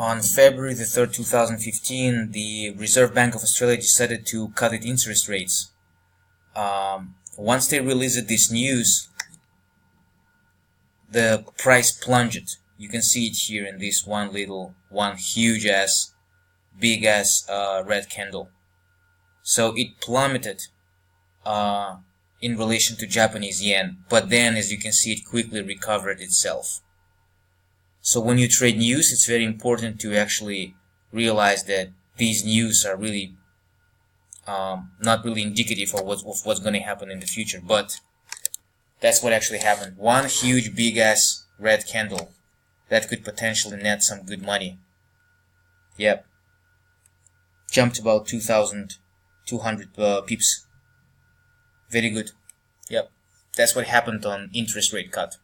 On February the 3rd, 2015, the Reserve Bank of Australia decided to cut its interest rates. Once they released this news, the price plunged. You can see it here in this one huge ass, big ass red candle. So it plummeted in relation to Japanese yen, but then, as you can see, it quickly recovered itself. So when you trade news, it's very important to actually realize that these news are really not really indicative of what's going to happen in the future, but that's what actually happened. One huge big ass red candle that could potentially net some good money. Yep. Jumped about 2,200 pips. Very good. Yep. That's what happened on interest rate cut.